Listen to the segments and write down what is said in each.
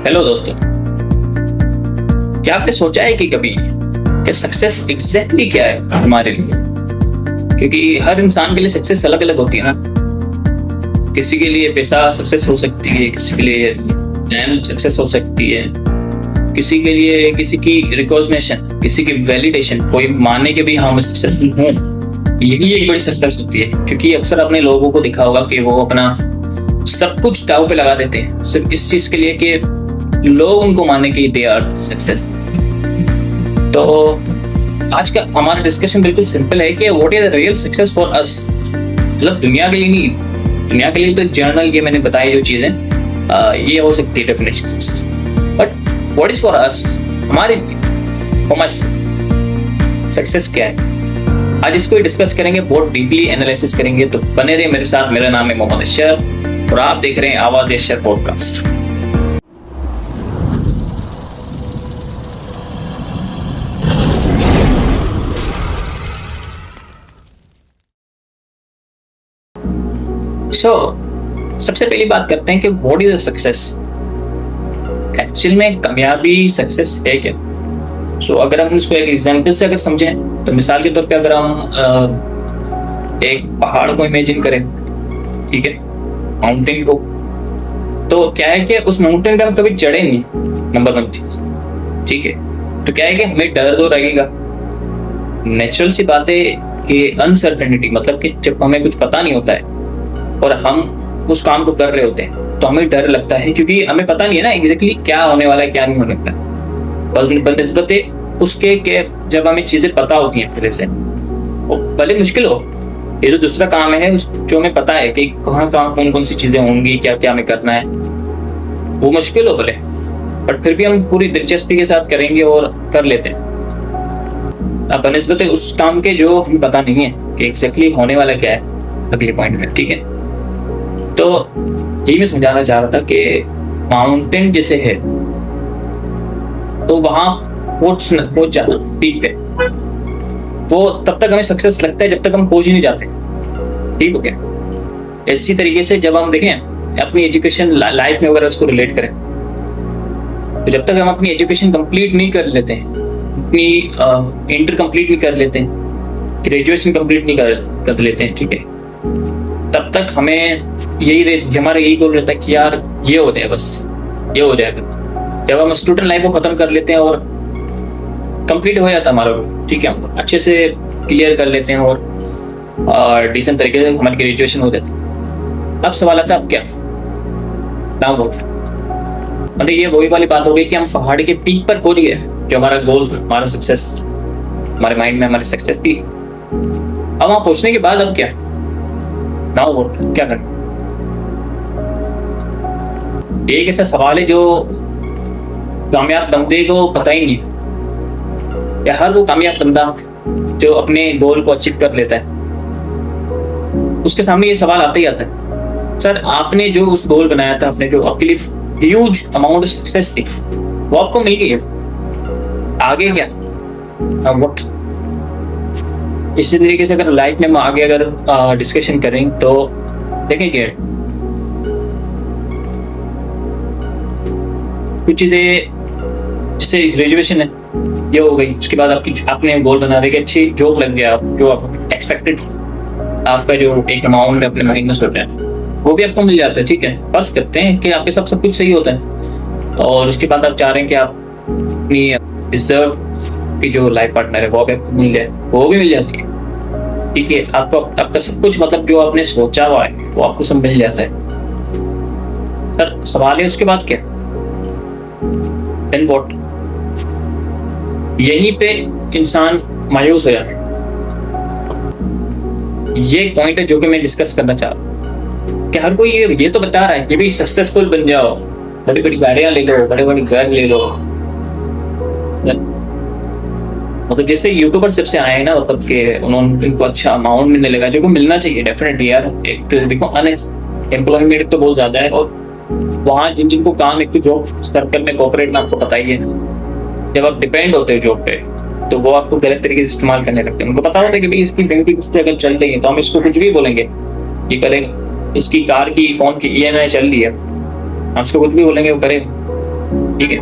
Hello दोस्तों, क्या आपने सोचा है कि कभी कि सक्सेस एग्जैक्टली क्या है हमारे लिए? क्योंकि हर इंसान के लिए सक्सेस अलग अलग होती है ना। किसी के लिए पैसा सक्सेस हो सकती है, किसी के लिए नेम सक्सेस हो सकती है, किसी के लिए किसी की रिकॉग्निशन, किसी की वैलिडेशन, कोई माने कि भाई हाँ मैं सक्सेसफुल हूँ, यही एक बड़ी सक्सेस होती है। क्योंकि अक्सर अपने लोगों को दिखा होगा कि वो अपना सब कुछ दांव पे लगा देते हैं सिर्फ इस चीज के लिए कि लोग उनको माने कि दे आर सक्सेस। तो आज का हमारा डिस्कशन बिल्कुल सिंपल है कि what is the real success for us. मतलब दुनिया के लिए नहीं, दुनिया के लिए तो जर्नल ये मैंने बताई जो चीजें ये हो सकती है definition success, but what is for us, हमारे लिए सक्सेस क्या है। आज इसको डिस्कस करेंगे, बहुत डीपली एनालिसिस करेंगे। तो बने रहे मेरे साथ। मेरा नाम है मोहम्मद अशर और आप देख रहे हैं आवाज अशर पॉडकास्ट। सबसे पहली बात करते हैं कि what is a success. Actual में कामयाबी सक्सेस है क्या? अगर हम इसको एक एग्जांपल से अगर समझें तो मिसाल के तौर पे अगर हम एक पहाड़ को इमेजिन करें, ठीक है, माउंटेन को, तो क्या है कि उस माउंटेन पे हम कभी चढ़े नहीं, नंबर वन चीज, ठीक है। तो क्या है कि हमें डर तो लगेगा, नेचुरल सी बात है कि अनसर्टेनिटी, मतलब कि जब हमें कुछ पता नहीं होता है और हम उस काम को कर रहे होते हैं तो हमें डर लगता है, क्योंकि हमें पता नहीं है ना एग्जैक्टली क्या होने वाला है क्या नहीं होने वाला है। बनस्बत उसके के जब हमें चीजें पता होती हैं पहले से, भले मुश्किल हो, ये जो दूसरा काम है उस जो हमें पता है कि कहाँ कहाँ कौन कौन सी चीजें होंगी, क्या क्या हमें करना है, वो मुश्किल हो भले, बट फिर भी हम पूरी दिलचस्पी के साथ करेंगे और कर लेते हैं। अब बनस्बत उस काम के जो हमें पता नहीं है कि एग्जैक्टली होने वाला क्या है अगले पॉइंट में, ठीक है। तो यही मैं समझाना चाह रहा था कि माउंटेन जैसे है तो वहां पहुंच जाना पीक पे, वो तब तक हमें सक्सेस लगता है जब तक हम पहुंच ही नहीं जाते, ठीक हो गया। इसी तरीके से जब हम देखें अपनी एजुकेशन लाइफ में अगर उसको रिलेट करें, तो जब तक हम अपनी एजुकेशन कंप्लीट नहीं कर लेते हैं, अपनी इंटर कंप्लीट नहीं कर लेते हैं, ग्रेजुएशन कंप्लीट नहीं कर लेते हैं, ठीक है, तब तक हमें हमारा यही गोल रहता है कि यार ये हो जाए, बस ये हो जाएगा। जब हम स्टूडेंट लाइफ को खत्म कर लेते हैं और कंप्लीट हो जाता है हमारा, ठीक है, हम अच्छे से क्लियर कर लेते हैं और डिसेंट तरीके से हमारी ग्रेजुएशन हो जाती है। अब सवाल आता है अब क्या ना हो, मतलब ये वही वाली बात हो गई कि हम पहाड़ के पीक पर पहुंच गए, जो हमारा गोल था, हमारा सक्सेस, हमारे माइंड में हमारी सक्सेस थी। अब वहां पहुंचने के बाद अब क्या ना हो, क्या करना? एक ऐसा सवाल है जो कामयाब बंदे को पता ही नहीं, या हर वो कामयाब बंदा जो अपने गोल को अचीव कर लेता है उसके सामने ये सवाल आता ही आता है, सर आपने जो उस गोल बनाया था, आपने जो आपके लिए ह्यूज अमाउंट ऑफ सक्सेस थी वो आपको मिल गई है, आगे क्या? व्हाट? इसी तरीके से अगर लाइफ में हम आगे अगर डिस्कशन करें तो देखेंगे कुछ चीजें, जैसे ग्रेजुएशन है ये हो गई, उसके बाद आपने गोल बना दिया कि अच्छी जॉब लग गया, जो आप एक्सपेक्टेड आपका जो एक अमाउंट अपने माइंड में सोचा है वो भी आपको मिल जाता है, ठीक है। फर्ज करते हैं कि आपके सब कुछ सही होता है और उसके बाद आप चाह रहे हैं कि आप अपनी डिजर्व की जो लाइफ पार्टनर है वो भी आपको मिल जाए, वो भी मिल जाती है, ठीक है। आपका सब कुछ, मतलब जो आपने सोचा हुआ है वो आपको सब मिल जाता है। सर सवाल है उसके बाद क्या? Then what? यहीं पे इंसान मायूस हो जाता है। ये एक पॉइंट है जो कि मैं डिस्कस करना चाह रहा हूँ कि हर कोई ये तो बता रहा है कि भाई सक्सेसफुल बन जाओ, बड़ी बड़ी गाड़ियां ले लो, बड़े बड़े घर ले लो, मतलब जैसे यूट्यूबर सबसे आए हैं ना, मतलब कि उन्होंने इनको अच्छा अमाउंट मिलने लगा, जो को मिलना चाहिए डेफिनेटली यार। एक देखो अनएम्प्लॉयमेंट तो बहुत ज्यादा है और वहाँ जिनको काम, एक जॉब सर्कल में कॉर्पोरेट में आपको पता ही है, जब आप डिपेंड होते हो जॉब पे तो वो आपको गलत तरीके से इस्तेमाल करने लगते हैं। उनको पता होता है कि भाई इसकी बेनिफिट इस पे अगर चल रही है तो हम इसको कुछ भी बोलेंगे, ये करेंगे। इसकी कार की, फोन की EMI चल रही है, हम उसको कुछ भी बोलेंगे वो करें। ठीक है,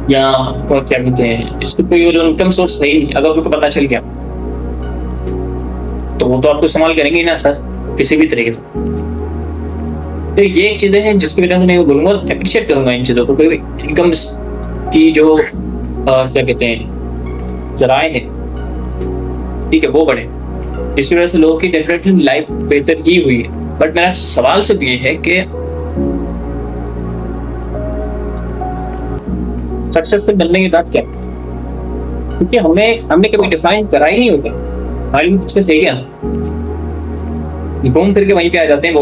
या क्या कहते हैं, इसको कोई और इनकम सोर्स है ही नहीं, अगर उनको पता चल गया तो वो तो आपको इस्तेमाल करेंगे ही ना सर, किसी भी तरीके से। तो ये एक चीजें हैं जिसकी वजह से मैं बोलूंगा, अप्रिशिएट करूंगा इन चीजों को, इनकम की जो क्या कहते हैं जराए हैं, ठीक है, वो बढ़े। इसकी वजह से लोगों की डेफिनेटली लाइफ बेहतर ही हुई है। बट मेरा सवाल सिर्फ ये है कि सक्सेसफुल बनने की बात क्या, क्योंकि हमने कभी डिफाइन करा ही नहीं होता हमारे लिए सक्सेस है क्या। घूम फिर के वहीं पे आ जाते हैं,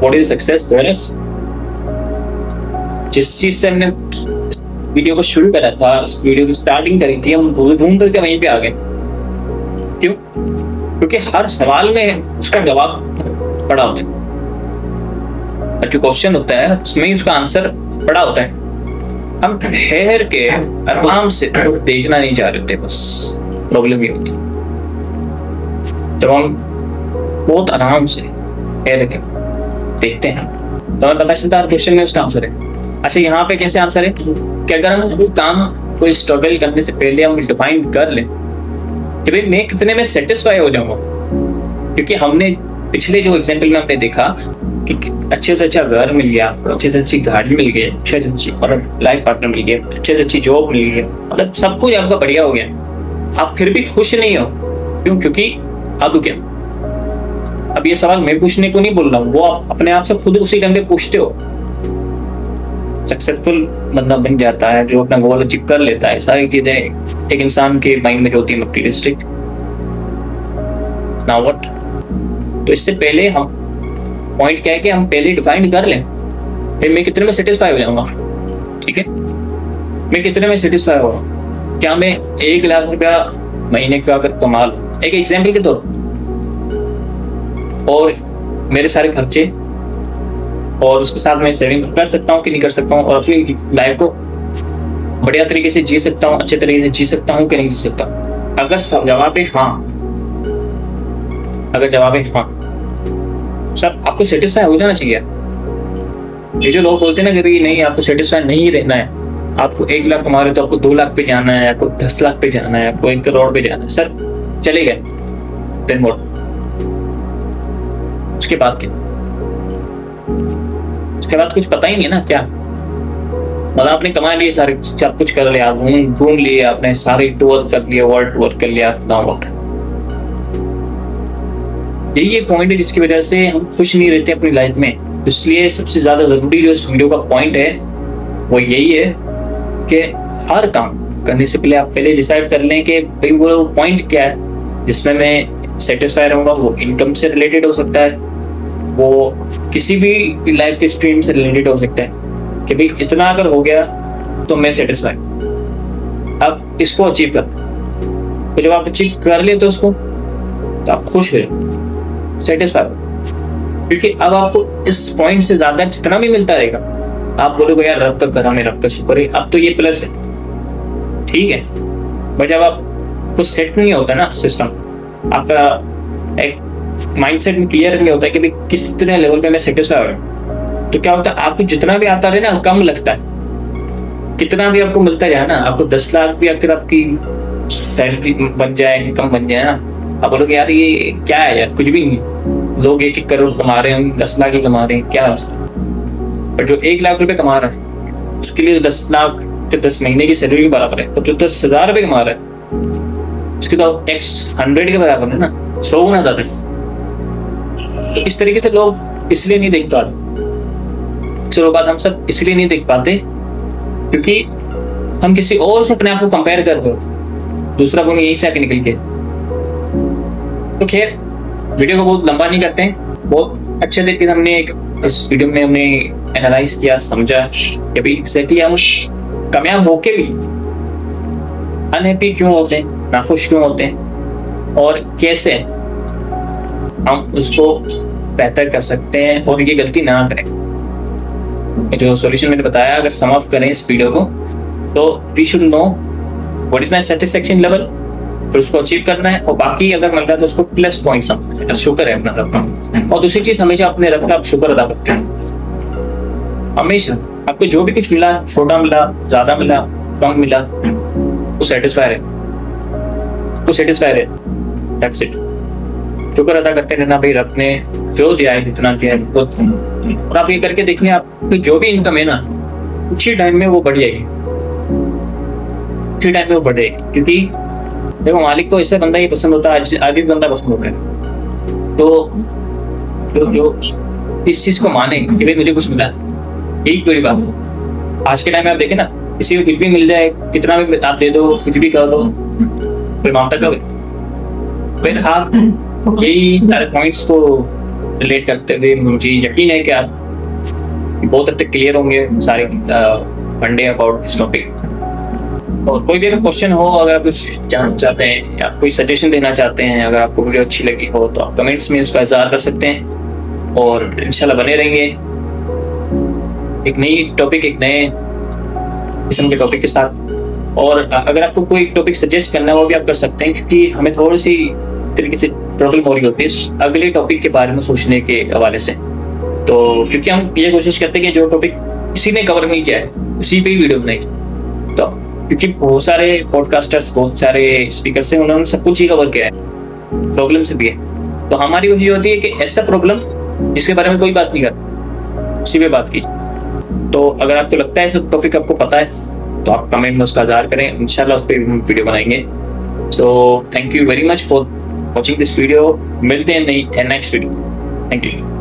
बॉडी सक्सेस। जिस चीज से हमने वीडियो को शुरू करा था, इस वीडियो की स्टार्टिंग करी थी, हम घूम फिर के वहीं पे आ गए। क्यों? क्योंकि हर सवाल में उसका जवाब पड़ा होता है, जो क्वेश्चन होता है उसमें उसका आंसर पड़ा होता है। हम ठहर के आराम से देखना नहीं चाह रहे होते, बस प्रॉब्लम ये होती है। जब हम बहुत आराम से ठहर के देखते हैं तो हमें पता चलता है क्वेश्चन में उसका आंसर है। अच्छा, यहाँ पे कैसे आंसर है कि अगर हम कोई काम, कोई स्ट्रगल करने से पहले हम डिफाइन कर लें कि भाई मैं कितने में सेटिस्फाई हो जाऊंगा, क्योंकि हमने पिछले जो एग्जाम्पल में हमने देखा कि अच्छे से अच्छा घर मिल गया, अच्छे से अच्छी गाड़ी मिल गई, अच्छे से अच्छी मतलब लाइफ पार्टनर मिल गया, अच्छे से अच्छी जॉब मिल गई, मतलब सब कुछ आपका बढ़िया हो गया, आप फिर भी खुश नहीं हो। क्यों? क्योंकि अब क्या, अब ये सवाल मैं पूछने को नहीं बोल रहा हूँ, वो आप अपने आप से खुद उसी टाइम पे पूछते हो। सक्सेसफुल बंदा बन जाता है जो अपना गोल अचीव कर लेता है, सारी चीजें एक इंसान के माइंड में जो होती है मटेरियलिस्टिक। Now what? तो इससे पहले हम पॉइंट क्या है कि हम पहले डिफाइन कर लें फिर मैं कितने में सेटिस्फाई हो जाऊंगा। ठीक है, मैं कितने में सेटिस्फाई हो, क्या मैं 1 लाख रुपया महीने का अगर कमा लूं, एक एग्जाम्पल के तौर, और मेरे सारे खर्चे और उसके साथ मैं सेविंग कर सकता हूँ कि नहीं कर सकता हूँ, और अपनी लाइफ को बढ़िया तरीके से जी सकता हूँ, अच्छे तरीके से जी सकता हूँ कि नहीं जी सकता। अगर जवाब है हाँ, अगर जवाब है हाँ, सर आपको सेटिस्फाई हो जाना चाहिए। ये जो लोग बोलते हैं ना कि भाई नहीं आपको सेटिस्फाई नहीं रहना है, आपको 1 लाख कमा रहे तो आपको 2 लाख पे जाना है, आपको 10 लाख पे जाना है, आपको 1 करोड़ पे जाना है, सर चले गए, देन व्हाट? उसके बाद क्या? उसके बाद कुछ पता ही नहीं है ना क्या, मतलब आपने कमा लिए सारे, सब कुछ कर लिया, घूम लिए, आपने सारे टूर कर लिया, वर्ल्ड टूर कर लिया, नाउ व्हाट? यही एक पॉइंट है जिसकी वजह से हम खुश नहीं रहते अपनी लाइफ में। इसलिए सबसे ज्यादा जरूरी जो इस वीडियो का पॉइंट है वो यही है कि हर काम करने से पहले आप पहले डिसाइड कर लें कि भाई वो पॉइंट क्या है जिसमें मैं सेटिस्फाई रहूंगा। वो इनकम से रिलेटेड हो सकता है, वो किसी भी लाइफ के स्ट्रीम से रिलेटेड हो सकता है कि भाई इतना अगर हो गया तो मैं सेटिस्फाई। अब इसको अचीव कर, तो जब आप अचीव कर लेते हो उसको तो आप खुश हो, सेटिस्फाई, क्योंकि अब आपको इस पॉइंट से ज्यादा जितना भी मिलता रहेगा आप बोलोगे यार रब तक करा, मेरा रब का शुक्र है, अब तो ये प्लस है, ठीक है। बट जब आप कुछ सेट नहीं होता ना सिस्टम, आपका एक माइंडसेट में क्लियर नहीं होता है कि भाई कितने लेवल पे मैं सेटिस्फाई हो, तो क्या होता है आपको जितना भी आता रहे ना कम लगता है। कितना भी आपको मिलता जाए ना, आपको 10 लाख भी अगर आपकी सैलरी बन जाए, इनकम बन जाए ना, आप बोलोगे यार ये क्या है यार, कुछ भी नहीं। लोग 1-1 करोड़ कमा रहे हैं, 10 लाख ही कमा रहे हैं, क्या है उसका? पर जो 1 लाख रुपए कमा रहा है उसके लिए 10 लाख के 10 महीने की सैलरी के बराबर है, और जो 10,000 रुपए कमा रहा है उसकी तो x 100 के बराबर है ना, 100 गुना ज्यादा। तो इस तरीके से लोग इसलिए नहीं देख पाते, चलो बात हम सब इसलिए नहीं देख पाते क्योंकि हम किसी और से अपने आप को कंपेयर कर रहे हो, दूसरा गुण यही से आके निकल के। तो खैर वीडियो को बहुत लंबा नहीं करते हैं, बहुत अच्छे तरीके से हमने इस वीडियो में हमने एनालाइज किया, समझा कि भाई एग्जैक्टली हम कामयाब होके भी अनहैप्पी क्यों होते हैं, नाखुश क्यों होते हैं, और कैसे हम उसको बेहतर कर सकते हैं और ये गलती ना करें। जो सॉल्यूशन मैंने बताया, अगर सम अप करें इस वीडियो को, तो we should know what is my satisfaction level, फिर उसको अचीव करना है, और बाकी अगर मिल रहा है तो उसको प्लस पॉइंट समझना है, शुक्र है अपना रब का। और दूसरी चीज, हमेशा अपने रब का शुक्र अदा करते हैं, हमेशा आपको जो भी कुछ मिला, छोटा मिला, ज्यादा मिला, कम मिला, वो सेटिस्फाई है, वो सेटिस्फाई है, दैट्स इट। शुक्र अदा करते रहना भाई, रब ने जो दिया है, जितना दिया है वो। और आप ये करके देखिए, आपकी जो भी इनकम है ना, उसी टाइम में वो बढ़ जाएगी, उसी टाइम में वो बढ़ जाएगी। क्योंकि देखो, मालिक को ऐसा बंदा ही पसंद होता है, आगे बंदा पसंद होता है। तो जो इस चीज को माने कि भाई मुझे कुछ मिला, यही बड़ी बात है। आज के टाइम में आप देखें ना, किसी को कुछ भी मिल जाए, कितना भी आप दे दो, कुछ भी कर दो, कोई मानता कब? फिर आप यही सारे पॉइंट्स को रिलेट करते हुए मुझे यकीन है कि आप बहुत हद तक क्लियर होंगे सारे फंडे अबाउट दिस टॉपिक। और कोई भी अगर क्वेश्चन हो, अगर आप कुछ जानना चाहते हैं या कोई सजेशन देना चाहते हैं, अगर आपको वीडियो अच्छी लगी हो तो आप कमेंट्स में उसका इज़हार कर सकते हैं। और इंशाल्लाह बने रहेंगे एक नई टॉपिक, एक नए किस्म के टॉपिक के साथ। और अगर आपको कोई टॉपिक सजेस्ट करना है वो भी आप कर सकते हैं, क्योंकि हमें थोड़ी सी तरीके से प्रॉब्लम हो रही होती है अगले टॉपिक के बारे में सोचने के हवाले से। तो क्योंकि हम ये कोशिश करते हैं कि जो टॉपिक किसी ने कवर नहीं किया है उसी पे ही वीडियो बनाई। तो क्योंकि बहुत सारे पॉडकास्टर्स, बहुत सारे स्पीकर्स हैं, उन्होंने सब कुछ ही कवर किया है, प्रॉब्लम से भी है। तो हमारी कोशिश होती है कि ऐसा प्रॉब्लम जिसके बारे में कोई बात नहीं करता, उसी पे बात कीजिए। तो अगर आपको लगता है सब टॉपिक आपको पता है तो आप कमेंट में उसका इज़हार करें, इंशाल्लाह उस पर वीडियो बनाएंगे। So thank you very much for watching this video. मिलते हैं नेक्स्ट वीडियो। Thank you.